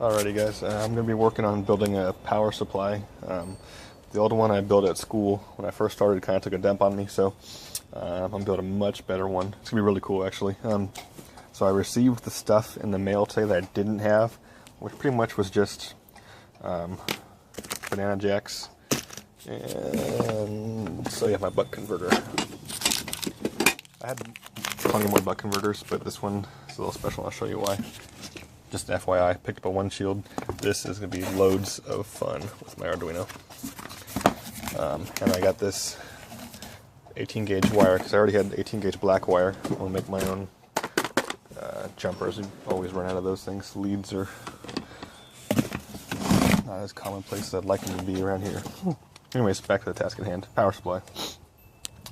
Alrighty guys, I'm going to be working on building a power supply. The old one I built at school when I first started kind of took a dump on me, so I'm going to build a much better one. It's going to be really cool actually. So I received the stuff in the mail today that I didn't have, which pretty much was just banana jacks and so yeah, my buck converter. I had plenty more buck converters, but this one is a little special. I'll show you why. Just FYI, I picked up a windshield. This is going to be loads of fun with my Arduino. And I got this 18 gauge wire, because I already had 18 gauge black wire. I'm going to make my own jumpers. You always run out of those things. Leads are not as commonplace as I'd like them to be around here. Anyways, back to the task at hand. Power supply.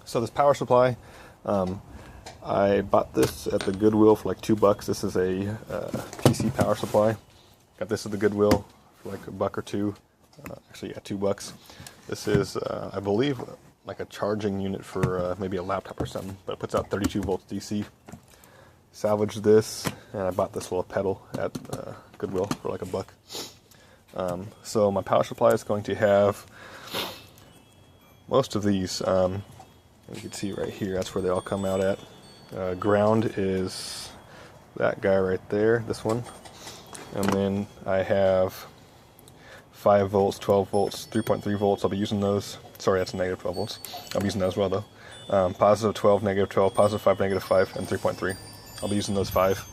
So this power supply, I bought this at the Goodwill for like $2. This is a PC power supply. Got this at the Goodwill for like $1 or $2. Actually, yeah, $2. This is, I believe, like a charging unit for maybe a laptop or something, but it puts out 32 volts DC. Salvaged this, and I bought this little pedal at Goodwill for like $1. So my power supply is going to have most of these. You can see right here, that's where they all come out at. Ground is that guy right there, this one. And then I have 5 volts, 12 volts, 3.3 volts. I'll be using those. Sorry, that's negative 12 volts. I'll be using those as well though. Positive 12, negative 12, positive 5, negative 5, and 3.3. I'll be using those 5.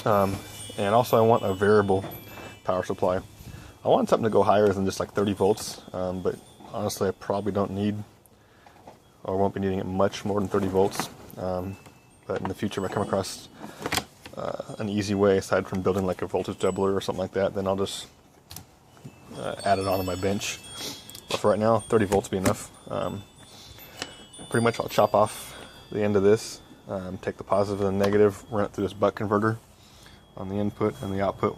And also I want a variable power supply. I want something to go higher than just like 30 volts, but honestly I probably don't need or won't be needing it much more than 30 volts. But in the future, if I come across an easy way, aside from building like a voltage doubler or something like that, then I'll just add it onto my bench. But for right now, 30 volts will be enough. Pretty much I'll chop off the end of this, take the positive and the negative, run it through this buck converter on the input, and the output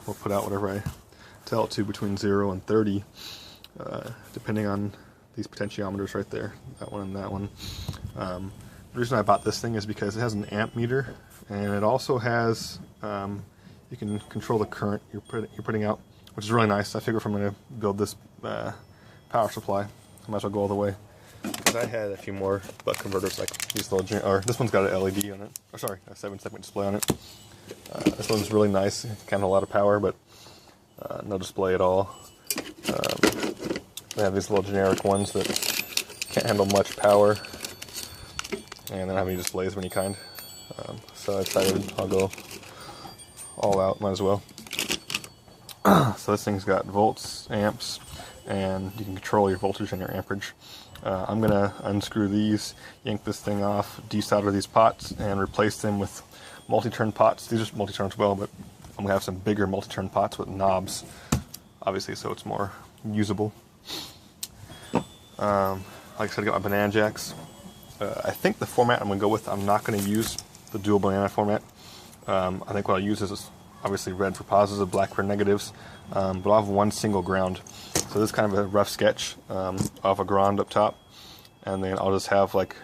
will put out whatever I tell it to between 0 and 30, depending on these potentiometers right there, that one and that one. The reason I bought this thing is because it has an amp meter, and it also has, you can control the current you're putting out, which is really nice. I figure if I'm going to build this power supply, I might as well go all the way. Because I had a few more buck converters like these little, or this one's got an LED on it, or sorry, a 7-segment display on it. This one's really nice, kind of a lot of power, but no display at all. They have these little generic ones that can't handle much power, and they don't have any displays of any kind. So I decided I'll go all out, might as well. So this thing's got volts, amps, and you can control your voltage and your amperage. I'm going to unscrew these, yank this thing off, desolder these pots, and replace them with multi-turn pots. These are multi-turn as well, but I'm going to have some bigger multi-turn pots with knobs, obviously, so it's more usable. Like I said, I got my banana jacks. I think the format I'm going to go with, I'm not going to use the dual banana format. I think what I'll use is obviously red for positives, black for negatives, but I'll have one single ground. So this is kind of a rough sketch of a ground up top, and then I'll just have like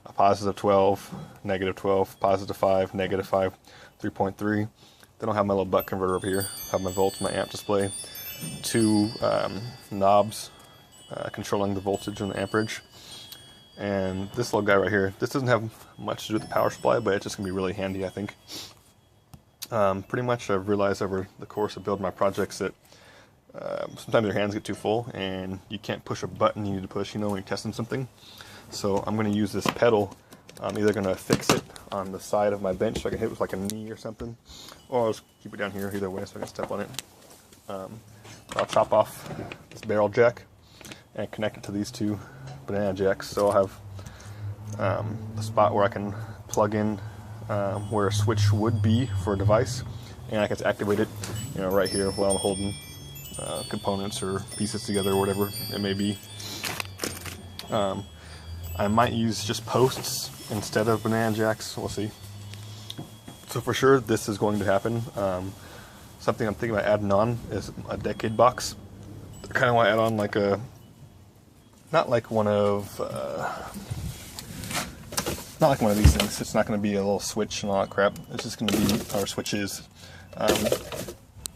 a positive 12, negative 12, positive 5, negative 5, 3.3. Then I'll have my little buck converter over here, have my volts, my amp display, 2 knobs controlling the voltage and the amperage. And this little guy right here, this doesn't have much to do with the power supply, but it's just going to be really handy, I think. Pretty much I've realized over the course of building my projects that sometimes your hands get too full and you can't push a button you need to push, when you're testing something. So I'm going to use this pedal. I'm either going to fix it on the side of my bench so I can hit it with like a knee or something, or I'll just keep it down here either way so I can step on it. I'll chop off this barrel jack and connect it to these 2 banana jacks, so I'll have a spot where I can plug in where a switch would be for a device, and I can activate it, right here while I'm holding components or pieces together or whatever it may be. I might use just posts instead of banana jacks, we'll see. So for sure this is going to happen. Something I'm thinking about adding on is a decade box. I kind of want to add on like a, not like one of not like one of these things. It's not going to be a little switch and all that crap. It's just going to be our switches. I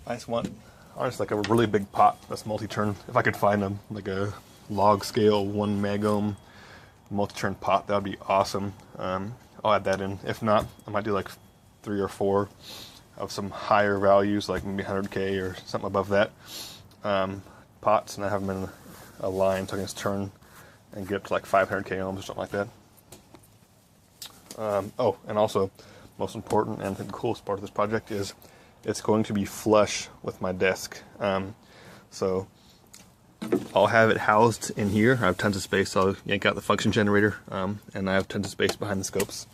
just want, honestly, like a really big pot that's multi-turn. If I could find them, like a log scale 1 megohm multi-turn pot, that would be awesome. I'll add that in. If not, I might do like 3 or 4 of some higher values, like maybe 100K or something above that, pots, and I have them in a line so I can just turn and get up to like 500K ohms or something like that. Oh, and also, most important and the coolest part of this project is it's going to be flush with my desk. So I'll have it housed in here. I have tons of space, so I'll yank out the function generator, and I have tons of space behind the scopes.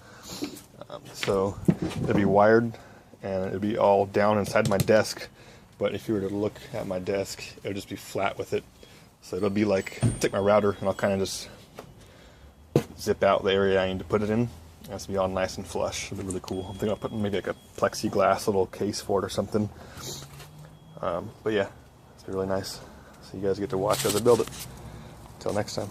So it'll be wired, and it'll be all down inside my desk. But if you were to look at my desk, it'll just be flat with it. So it'll be like, take my router, and I'll kind of just zip out the area I need to put it in. It has to be all nice and flush. It'll be really cool. I'm thinking I'll put maybe like a plexiglass little case for it or something. But yeah, it's really nice. So you guys get to watch as I build it. Until next time.